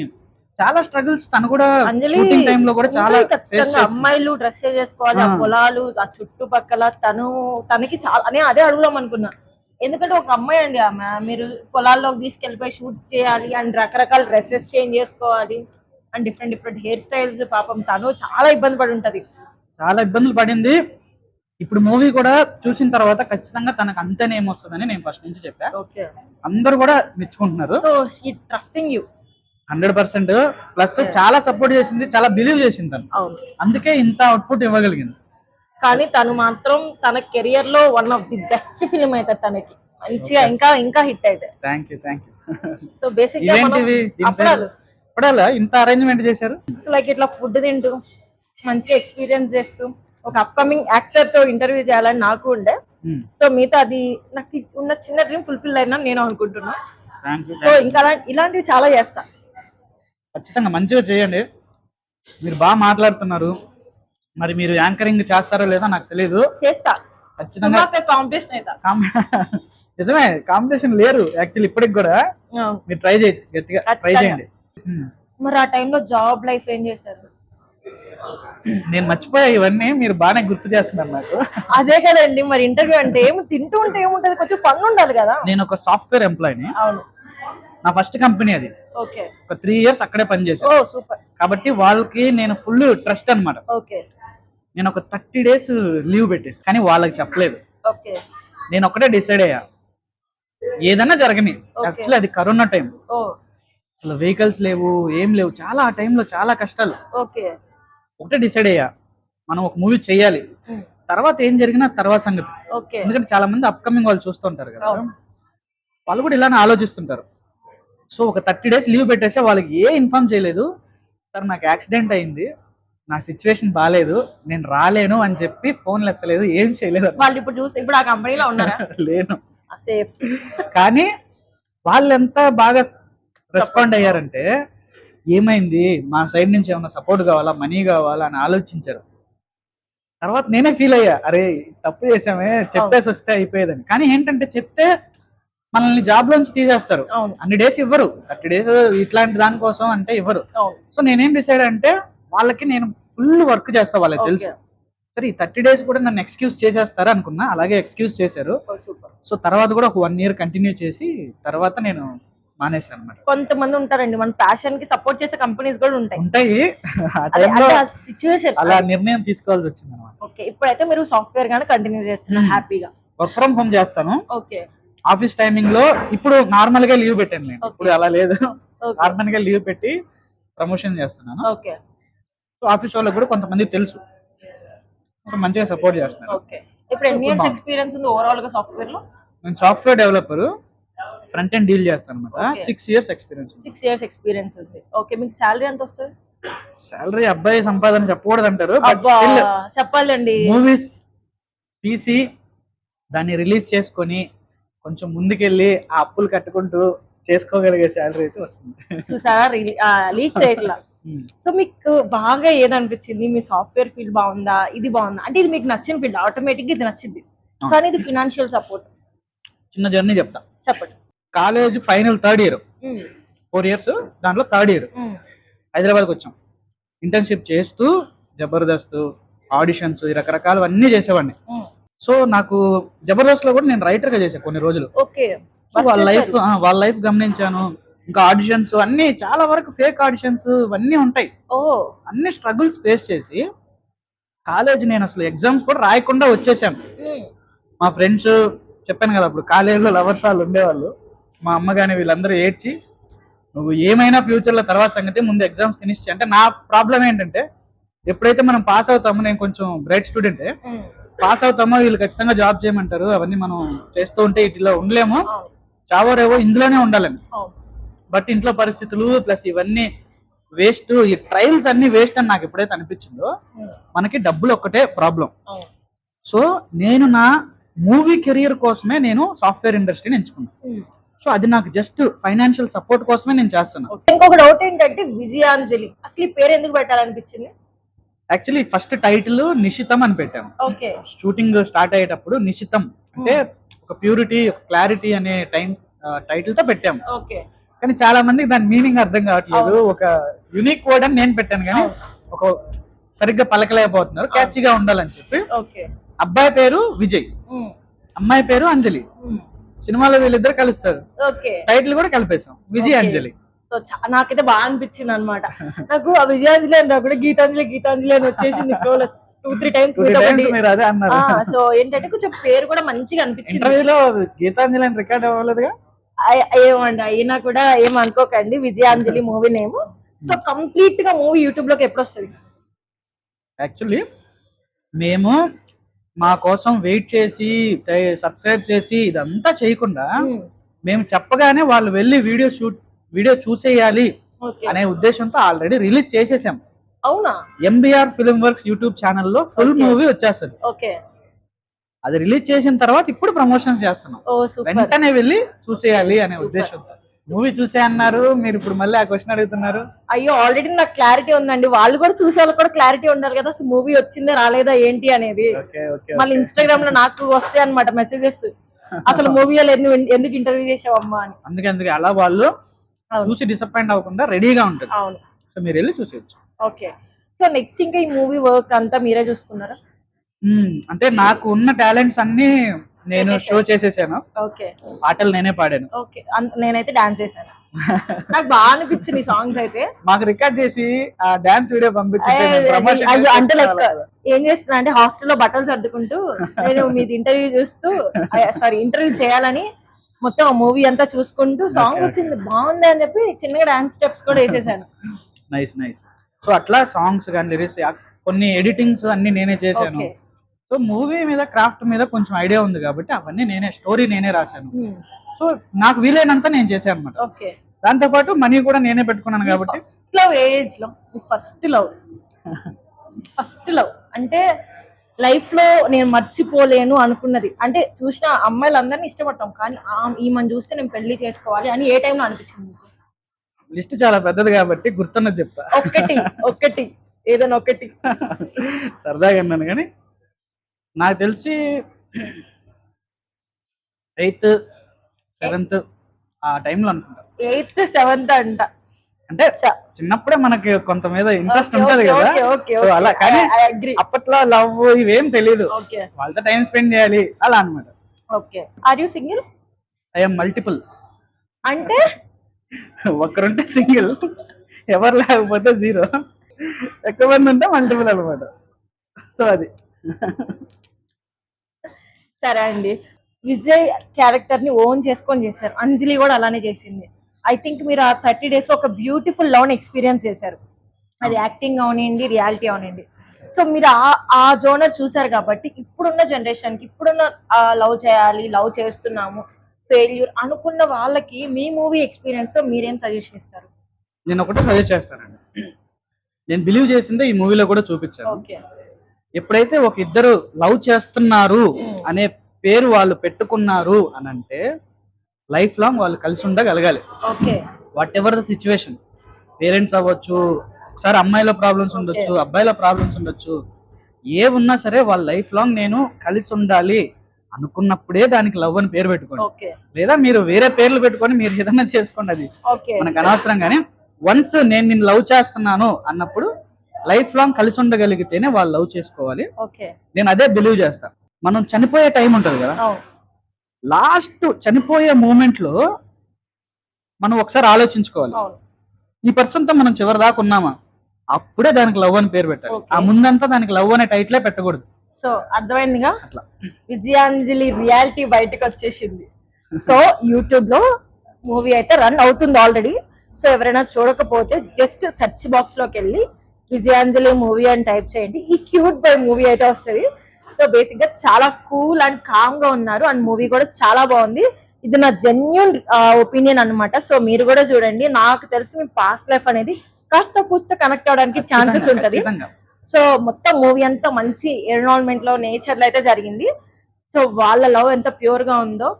చాలా స్ట్రగుల్స్ తను కూడా షూటింగ్ టైం లో కూడా చాలా అమ్మాయిలు డ్రెస్ చేసుకోవాలి, ఆ పొలాలు, ఆ చుట్టుపక్కల తనకి చాలా అని అదే అడుగుదాం అనుకున్నా. ఎందుకంటే ఒక అమ్మాయి అండి ఆమె, మీరు పొలాల్లోకి తీసుకెళ్ళిపోయి షూట్ చేయాలి అండ్ రకరకాల డ్రెస్సెస్ చేంజ్ చేసుకోవాలి అండ్ డిఫరెంట్ హెయిర్ స్టైల్స్. పాపం తను చాలా ఇబ్బంది పడి ఉంటది, చాలా ఇబ్బందులు పడింది. ఇప్పుడు మూవీ కూడా చూసిన తర్వాత ఖచ్చితంగా తనకు అంతే నేమ్ వస్తుందని నేను ఫస్ట్ నుంచి చెప్పా. ఓకే. అందరూ కూడా మెచ్చుకుంటున్నారు. So she trusting you 100%. Plus చాలా సపోర్ట్ చేసింది, చాలా బిలీవ్ చేసింది తను. అవును. అందుకే ఇంత అవుట్పుట్ ఇవ్వగలిగింది. కానీ తను మాత్రం తన కెరియర్ లో one of the best film అయితే తనకి మంచిగా ఇంకా హిట్ అయితే. Thank you. సో బేసిక్ గా అప్పుడలా ఇంత అరేంజ్మెంట్ చేశారు. సో లైక్ ఇట్లా ఫుడ్ తింటూ మంచిగా ఎక్స్పీరియన్స్ చేస్తూ ఒక అప్కమింగ్ యాక్టర్ తో ఇంటర్వ్యూ చేయాలని నాకు ఉండే. సో మీతో అది నాకు ఉన్న చిన్న డ్రీమ్ ఫుల్ఫిల్ అయినా నేను అనుకుంటున్నా. సో ఇంకా ఇలాంటివి చాలా చేస్తా. ఖచ్చితంగా మంచిగా చేయండి. మీరు బాగా మాట్లాడుతున్నారు, మరి మీరు యాంకరింగ్ చేస్తారో లేదో నాకు తెలియదు. చేస్తా ఖచ్చితంగా. కాంపిటీషన్ అయితే నిజమే, కాంపిటీషన్ లేరు యాక్చువల్లీ ఇప్పటికి కూడా. మీరు ట్రై చేయండి, గట్టిగా ట్రై చేయండి. మరి ఆ టైంలో జాబ్ లైఫ్ ఏం చేశారు? నేను మర్చిపోయా ఇవన్నీ, మీరు బాగానే గుర్తు చేస్తున్నారు నాకు. అదే కదండి, మరి ఇంటర్వ్యూ అంటే తింటూ ఉంటే ఏముంటది, కొంచెం ఫన్ ఉండాలి కదా. నేను ఒక సాఫ్ట్వేర్ ఎంప్లాయీని. అవును. నా ఫస్ట్ కంపెనీ అది. ఓకే. ఒక 3 years అక్కడే పనిచేసాను. ఓ సూపర్. కాబట్టి వాళ్ళకి నేను ఫుల్ ట్రస్ట్ అన్నమాట. ఓకే. నేను ఒక 30 days లీవ్ పెట్టేసి, కానీ వాళ్ళకి చెప్పలేదు. ఓకే. నేను ఒకటే డిసైడ్ అయ్యా, ఏదన్నా జరగని. యాక్చువల్లీ అది కరోనా టైం, అసలు వెహికల్స్ లేవు, ఏం లేవు, చాలా ఆ టైంలో చాలా కష్టాలు. ఓకే. ఒకటే డిసైడ్ అయ్యా, మనం ఒక మూవీ చెయ్యాలి, తర్వాత ఏం జరిగినా తర్వాత సంగతి. ఎందుకంటే చాలా మంది అప్కమింగ్ వాళ్ళు చూస్తుంటారు కదా, వాళ్ళు కూడా ఇలానే ఆలోచిస్తుంటారు. సో ఒక 30 days లీవ్ పెట్టేసి వాళ్ళకి ఏ ఇన్ఫార్మ్ చేయలేదు. సార్ నాకు యాక్సిడెంట్ అయింది, నా సిచ్యువేషన్ బాగాలేదు, నేను రాలేను అని చెప్పి ఫోన్లు ఎత్తలేదు, ఏం చేయలేదు. వాళ్ళు ఇప్పుడు ఆ కంపెనీలో ఉన్నారా? లేను. సేఫ్. కానీ వాళ్ళు ఎంత బాగా రెస్పాండ్ అయ్యారంటే, ఏమైంది, మా సైడ్ నుంచి ఏమన్నా సపోర్ట్ కావాలా, మనీ కావాలా అని ఆలోచించారు. తర్వాత నేనే ఫీల్ అయ్యా, అరే తప్పు చేసామే, చెప్పేసి వస్తే అయిపోయేదని. కానీ ఏంటంటే చెప్తే మనల్ని జాబ్ లోంచి తీసేస్తారు. అన్ని డేస్ ఇవ్వరు, 30 days ఇట్లాంటి దానికోసం అంటే ఇవ్వరు. సో నేనేం డిసైడ్ అంటే, వాళ్ళకి నేను ఫుల్ వర్క్ చేస్తా, వాళ్ళకి తెలుసు. సరే ఈ 30 days కూడా నన్ను ఎక్స్క్యూజ్ చేసేస్తారా అనుకున్నా, అలాగే ఎక్స్క్యూజ్ చేశారు. సూపర్. సో తర్వాత కూడా ఒక 1 year కంటిన్యూ చేసి తర్వాత నేను మానేశాను అనమాట. కొంతమంది ఉంటారండి మన ప్యాషన్ కి సపోర్ట్ చేసే కంపెనీస్ కూడా ఉంటాయి. ఉంటాయి ఆ టైంలో సిచ్యువేషన్ అలా నిర్ణయం తీసుకోవాల్సి వచ్చింది అనమాట. ఓకే, ఇప్పుడైతే మీరు సాఫ్ట్వేర్ గానే కంటిన్యూ చేస్తున్నారు హ్యాపీగా. వర్క్ ఫ్రమ్ హోమ్ చేస్తాను. ఓకే. ఆఫీస్ టైమింగ్ లో ఇప్పుడు నార్మల్ గా లీవ్ పెట్టాను నేను. Okay. ఇప్పుడు అలా లేదు, Okay. నార్మల్ గా లీవ్ పెట్టి ప్రమోషన్ చేస్తున్నాను. ఓకే. సో ఆఫీస్ వాళ్ళకి కూడా కొంతమంది తెలుసు, సో మంచిగా సపోర్ట్ చేస్తున్నారు. ఓకే. ఇప్పుడు ఎన్ని ఇయర్స్ ఎక్స్పీరియన్స్ ఉంది ఓవరాల్ గా సాఫ్ట్వేర్ లో? నేను software developer, front end deal చేస్తాను అనమాట. Okay. 6 years experience. 6 years experience ఉంది. ఓకే, మీకు శాలరీ ఎంత వస్తుంది? సాలరీ అబ్బాయి సంపాదన చెప్పకూడదు అంటారు, అబ్బా చెప్పాలండి. మూవీస్ తీసి దాన్ని రిలీజ్ చేసుకొని కొంచెం ముందుకెళ్ళి ఆ అప్పులు కట్టుకుంటూ చేసుకోగలిగే శాలరీ అయితే వస్తుంది. చూసారా లీక్ చేయట్లా. సో మీకు బాగా ఏదనిపించింది? మీ సాఫ్ట్వేర్ ఫీల్డ్ బాగుందా, ఇది బాగుందా? అంటే ఇది మీకు నచ్చిన ఫీల్డ్, ఆటోమేటిక్ ఇది నచ్చింది, కానీ ఇది ఫినాన్షియల్ సపోర్ట్. చిన్న జర్నీ చెప్తా. చెప్పండి. College final 3rd year, 4 years, దాంట్లో 3rd year హైదరాబాద్కి వచ్చాం. ఇంటర్న్షిప్ చేస్తూ జబర్దస్త్ ఆడిషన్స్ రకరకాలవన్నీ చేసేవాడిని. సో నాకు జబర్దస్త్ లో కూడా నేను రైటర్ గా చేశాను కొన్ని రోజులు. ఓకే. సో వాళ్ళ లైఫ్ గమనించాను. ఇంకా ఆడిషన్స్ అన్ని చాలా వరకు ఫేక్ ఆడిషన్స్ ఇవన్నీ ఉంటాయి. అన్ని స్ట్రగుల్స్ ఫేస్ చేసి కాలేజ్ నేను అసలు ఎగ్జామ్స్ కూడా రాయకుండా వచ్చేసాను. మా ఫ్రెండ్స్ చెప్పాను కదా అప్పుడు కాలేజీలో లవర్స్ వాళ్ళు ఉండేవాళ్ళు, మా అమ్మ కానీ వీళ్ళందరూ ఏడ్చి నువ్వు ఏమైనా ఫ్యూచర్ లో తర్వాత సంగతి, ముందు ఎగ్జామ్స్ ఫినిష్ చేయి. అంటే నా ప్రాబ్లం ఏంటంటే ఎప్పుడైతే మనం పాస్ అవుతామో, నేను కొంచెం బ్రైట్ స్టూడెంటే, పాస్ అవుతామో వీళ్ళు ఖచ్చితంగా జాబ్ చేయమంటారు, అవన్నీ మనం చేస్తూ ఉంటే ఇట్లా ఉండలేము, చావరేవో ఇందులోనే ఉండాలని. బట్ ఇంట్లో పరిస్థితులు ప్లస్ ఇవన్నీ వేస్ట్, ఈ ట్రయల్స్ అన్ని వేస్ట్ అని నాకు ఎప్పుడైతే అనిపించిందో, మనకి డబ్బులు ఒక్కటే ప్రాబ్లం. సో నేను నా మూవీ కెరియర్ కోసమే నేను సాఫ్ట్వేర్ ఇండస్ట్రీని ఎంచుకున్నాను. సో అది నాకు జస్ట్ ఫైనాన్షియల్ సపోర్ట్ కోసమే నేను చేస్తున్నాను. ఇంకొక డౌట్ ఏంటంటే విజయాంజలి అసలు ఈ పేరు ఎందుకు పెట్టాలనిపించింది? యాక్చువల్లీ ఫస్ట్ టైటిల్ నిశితం అని పెట్టాము. ఓకే. షూటింగ్ స్టార్ట్ అయ్యేటప్పుడు నిశితం అంటే ఒక ప్యూరిటీ, ఒక క్లారిటీ అనే టైటిల్ తో పెట్టాము. ఓకే. కానీ చాలా మందికి దాని మీనింగ్ అర్థం కావట్లేదు. ఒక యూనిక్ వర్డ్ అని నేను పెట్టాను, కానీ ఒక సరిగ్గా పలకలేకపోతున్నారు, క్యాచీగా ఉండాలని చెప్పి. ఓకే. అబ్బాయి పేరు విజయ్, అమ్మాయి పేరు అంజలి. సినిమాలో వీళ్ళిద్దరు కలుస్తారు, టైటిల్ కూడా కలిపేసాం విజయ్ అంజలి. సో నాకైతే బాగా అనిపించింది అనమాట. నాకు ఆ విజయాంజలి అని రాకుండా గీతాంజలి గీతాంజలి అని వచ్చేసింది 2-3 times. మీరు అదే అన్నారు. సో ఏంటంటే కొంచెం పేరు కూడా మంచిగా అనిపించింది. ఇంటర్వ్యూలో గీతాంజలి అని రికార్డ్ అవ్వలేదుగా? ఏమండి అయినా కూడా ఏమనుకోకండి, Vijayanjali movie name. So complete గా మూవీ యూట్యూబ్ లోకి ఎప్పుడు వస్తుంది? యాక్చువల్లీ మేము మా కోసం వెయిట్ చేసి సబ్స్క్రైబ్ చేసి ఇదంతా చేయకుండా మేము చెప్పగానే వాళ్ళు వెళ్ళి వీడియో చూసేయాలి అనే ఉద్దేశంతో ఆల్రెడీ రిలీజ్ చేసేసాం. అవునా? ఎంబీఆర్ ఫిల్మ్ వర్క్స్ యూట్యూబ్ ఛానల్లో ఫుల్ మూవీ వచ్చేస్తుంది. ఓకే. అది రిలీజ్ చేసిన తర్వాత ఇప్పుడు ప్రమోషన్ చేస్తున్నాం, వెంటనే వెళ్ళి చూసేయాలి అనే ఉద్దేశంతో. మూవీ చూసే అన్నారు మీరు, ఇప్పుడు మళ్ళీ ఆ క్వశ్చన్ అడుగుతున్నారు. అయ్యో ఆల్రెడీ నాకు క్లారిటీ ఉందండి, వాళ్ళు కూడా చూసే వాళ్ళకి కూడా క్లారిటీ ఉండాలి కదా, అసలు మూవీ వచ్చిందా రాలేదా ఏంటి అనేది. మళ్ళీ ఇన్స్టాగ్రామ్ లో నాకు వస్తాయి అన్నమాట మెసేజెస్, అసలు మూవీ ఎందుకు ఇంటర్వ్యూ చేసావమ్మా అని. అందుకే అలా వాళ్ళు చూసి డిసప్పాయింట్ అవ్వకుండా రెడీగా ఉంటుంది. అవును. సో మీరు వెళ్ళి చూసేయచ్చు. ఓకే. సో నెక్స్ట్ ఇంకా ఈ మూవీ వర్క్ అంతా మీరే చూసుకున్నారా? అంటే నాకు ఉన్న టాలెంట్స్ అన్ని నేను షో చేసేసాను. ఓకే. పాటలు నేనే పాడాను. ఓకే. నేనైతే డాన్స్ చేశాను. నాకు బాగా అనిపించింది సాంగ్స్ అయితే. మాకు రికార్డ్ చేసి ఆ డాన్స్ వీడియో పంపించి అంటే లైక్ ఏం చేస్తున్నా అంటే హాస్టల్లో బట్టలు సర్దుకుంటూ నేను మీది ఇంటర్వ్యూ చూస్తూ ఇంటర్వ్యూ చేయాలని మొత్తం మూవీ అంతా చూసుకుంటూ సాంగ్ వచ్చింది బాగుంది అని చెప్పి చిన్నగా డాన్స్ స్టెప్స్ కూడా వేసేసాను. నైస్. సో అట్లా సాంగ్స్ కానీ లిరిక్స్ కొన్ని ఎడిటింగ్స్ అన్ని నేనే చేశాను. సో మూవీ మీద క్రాఫ్ట్ మీద కొంచెం ఐడియా ఉంది కాబట్టి అవన్నీ నేనే, స్టోరీ నేనే రాశాను. సో నాకు వీలైనంత నేను చేశాను అనమాట. దాంతో పాటు మనీ కూడా నేనే పెట్టుకున్నాను కాబట్టి. ఫస్ట్ లవ్ అంటే లైఫ్ లో నేను మర్చిపోలేను అనుకున్నది అంటే, చూసిన అమ్మాయిలందరినీ ఇష్టపడతాం కానీ ఈమెను చూస్తే నేను పెళ్లి చేసుకోవాలి అని ఏ టైంలో అనిపించింది? లిస్ట్ చాలా పెద్దది కాబట్టి గుర్తున్నది చెప్తా. ఒకటి ఏదైనా ఒకటి. సరదాగా అన్నాను కానీ నాకు తెలిసి 8th 7th ఆ టైంలో అనుకుంటా. 8th 7th అంట. అంటే చిన్నప్పుడే మనకి కొంత మీద ఇంట్రెస్ట్ ఉంటది కదా, సో అలా. కానీ అప్పట్లో లవ్ ఇవేం తెలీదు, వాళ్ళతో టైం స్పెండ్ చేయాలి అలా అన్నమాట. Okay. Are you single? I'm multiple. అంటే ఒకరుంటే సింగిల్, ఎవరు లేకపోతే జీరో, ఎక్కువ మంది ఉంటే మల్టిపుల్ అనమాట. సో అది. సరే అండి, విజయ్ క్యారెక్టర్ ని ఓన్ చేసుకొని చేశారు, అంజలి కూడా అలానే చేసింది. ఐ థింక్ మీరు ఆ 30 days ఒక బ్యూటిఫుల్ లవ్ ఎక్స్పీరియన్స్ చేశారు, అది యాక్టింగ్ అవనివ్వండి, రియాలిటీ అవనివ్వండి. సో మీరు ఆ జోనర్ చూసారు కాబట్టి ఇప్పుడున్న జనరేషన్ కి, ఇప్పుడున్న లవ్ చేయాలి, లవ్ చేస్తున్నాము, ఫెయిల్యూర్ అనుకున్న వాళ్ళకి మీ మూవీ ఎక్స్పీరియన్స్ తో మీరేం సజెషన్ ఇస్తారు? నేను ఒకటే సజెస్ట్ చేస్తానండి, నేను బిలీవ్ చేసిందే ఈ మూవీలో కూడా చూపించాను. ఓకే. ఎప్పుడైతే ఒక ఇద్దరు లవ్ చేస్తున్నారు అనే పేరు వాళ్ళు పెట్టుకున్నారు అని అంటే లైఫ్ లాంగ్ వాళ్ళు కలిసి ఉండగలగాలి. Okay. Whatever the situation, parents అవ్వచ్చు, ఒకసారి అమ్మాయిలో ప్రాబ్లమ్స్ ఉండొచ్చు, అబ్బాయిలో ప్రాబ్లమ్స్ ఉండొచ్చు, ఏ ఉన్నా సరే వాళ్ళ లైఫ్ లాంగ్ నేను కలిసి ఉండాలి అనుకున్నప్పుడే దానికి లవ్ అని పేరు పెట్టుకోండి. లేదా మీరు వేరే పేర్లు పెట్టుకొని మీరు ఏదైనా చేసుకోండి, అది మనకు అనవసరం. కానీ వన్స్ నేను నిన్ను లవ్ చేస్తున్నాను అన్నప్పుడు లైఫ్ లాంగ్ కలిసి ఉండగలిగితేనే వాళ్ళు లవ్ చేసుకోవాలి. నేను అదే బిలీవ్ చేస్తాను. మనం చనిపోయే టైం ఉంటుంది కదా, లాస్ట్ చనిపోయే మూమెంట్ లో మనం ఒకసారి ఆలోచించుకోవాలి, ఈ పర్సన్ తో మనం చివరి దాకా ఉన్నామా, అప్పుడే దానికి లవ్ అని పేరు పెట్టాలి. ఆ ముందంతా దానికి లవ్ అనే టైటిలే పెట్టకూడదు. సో అర్థమైందిగా, అట్లా విజయాంజలి రియాలిటీ బయటకు వచ్చేసింది. సో యూట్యూబ్ లో మూవీ అయితే రన్ అవుతుంది ఆల్రెడీ. సో ఎవరైనా చూడకపోతే జస్ట్ సెర్చ్ బాక్స్ లోకి వెళ్ళి విజయాంజలి మూవీ అని టైప్ చేయండి, ఈ క్యూట్ బై మూవీ అయితే వస్తుంది. సో బేసిక్ గా చాలా కూల్ అండ్ కామ్ గా ఉన్నారు, అండ్ మూవీ కూడా చాలా బాగుంది. ఇది నా జెన్యూన్ ఒపీనియన్ అన్నమాట. సో మీరు కూడా చూడండి. నాకు తెలిసి మీ పాస్ట్ లైఫ్ అనేది కాస్త పూస్త కనెక్ట్ అవడానికి ఛాన్సెస్ ఉంటది. సో మొత్తం మూవీ అంతా మంచి ఎన్విరాన్మెంట్ లో, నేచర్ లో అయితే జరిగింది. సో వాళ్ళ లవ్ ఎంత ప్యూర్ గా ఉందో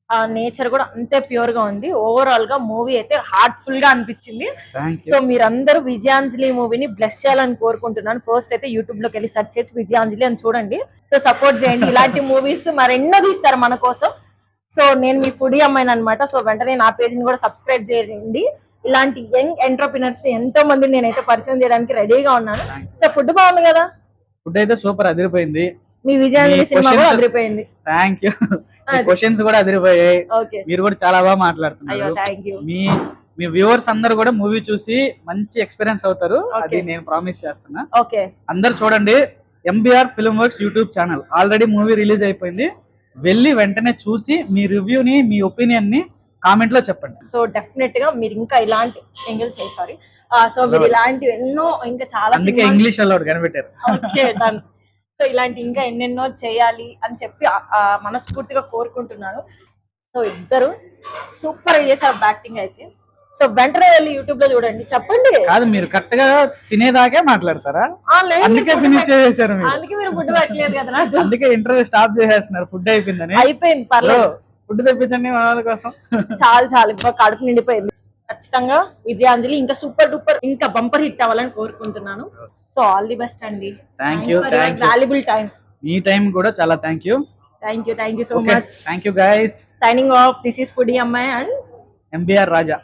ఆ నేచర్ కూడా అంతే ప్యూర్ గా ఉంది. ఓవరాల్ గా మూవీ అయితే హార్ట్ఫుల్ గా అనిపించింది. సో మీరందరూ విజయాంజలి మూవీని బ్లెస్ చేయాలని కోరుకుంటున్నాను. ఫస్ట్ అయితే యూట్యూబ్ లోకి వెళ్ళి సెర్చ్ చేసి విజయాంజలి అని చూడండి. సో సపోర్ట్ చేయండి, ఇలాంటి మూవీస్ మరెన్నో తీస్తారు మన కోసం. సో నేను మీ ఫుడీ అమ్మాయిని అనమాట. సో వెంటనే నా పేజ్ని కూడా సబ్స్క్రైబ్ చేయండి. ఇలాంటి యంగ్ ఎంటర్‌ప్రెన్యూర్స్ ఎంతో మంది నేనైతే పరిచయం చేయడానికి రెడీగా ఉన్నాను. సో ఫుడ్ బాగుంది కదా? ఫుడ్ అయితే సూపర్ అదిరిపోయింది. మీ విజయాంజలి సినిమా కూడా అదిరిపోయింది. Thank you. క్వశ్చన్స్ కూడా అదిరిపోయాయి. మీరు కూడా చాలా బాగా మాట్లాడుతున్నారు. మీ వ్యూవర్స్ అందరూ కూడా మూవీ చూసి మంచి ఎక్స్పీరియన్స్ అవుతారు, అది నేను ప్రామిస్ చేస్తున్నా. అందరు చూడండి, MBR film works YouTube channel. Already movie release అయిపోయింది, వెళ్ళి వెంటనే చూసి మీ రివ్యూని, మీ ఒపీనియన్ ని కామెంట్ లో చెప్పండి. సో డెఫినెట్ గా మీరు ఇంకా ఇలాంటి ఎంగిల్స్ చేస్తారు. సో మీరు ఇలాంటి ఎన్నో ఇంకా చాలా, అందుకే ఇంగ్లీష్ లో కనిపెట్టారు. Okay done. సో ఇలాంటి ఇంకా ఎన్నెన్నో చేయాలి అని చెప్పి మనస్ఫూర్తిగా కోరుకుంటున్నాను. సో ఇద్దరు సూపర్ చేశారు యాక్టింగ్ అయితే. సో వెంటనే వెళ్ళి యూట్యూబ్ లో చూడండి. చెప్పండి. కాదు, మీరు కరెక్ట్ గా తినేదాకే మాట్లాడతారా? అందుకే ఫినిష్ చేసేసారు మీరు. అందుకే మీరు ఫుడ్ పెట్టలేదు కదా నాకు. అందుకే ఇంటర్వ్యూ స్టాప్ చేసేస్తున్నారు, ఫుడ్ అయిపోయిందని. అయిపోయింది, పర్లేదు. ఫుడ్ తెప్పించండి మన వాళ్ళ కోసం. చాలు చాలు, ఇప్పుడు కడుపు నిండిపోయింది. ఖచ్చితంగా విజయాంజలి ఇంకా సూపర్ డూపర్, ఇంకా బంపర్ హిట్ అవ్వాలని కోరుకుంటున్నాను. సో ఆల్ ది బెస్ట్ అండి. Thank you. Valuable time. Me time కూడా చాలా thank you. Thank you so much. Thank you guys. Signing off. This is foodie అమ్మాయి అండ్ ఎంబీఆర్ రాజా.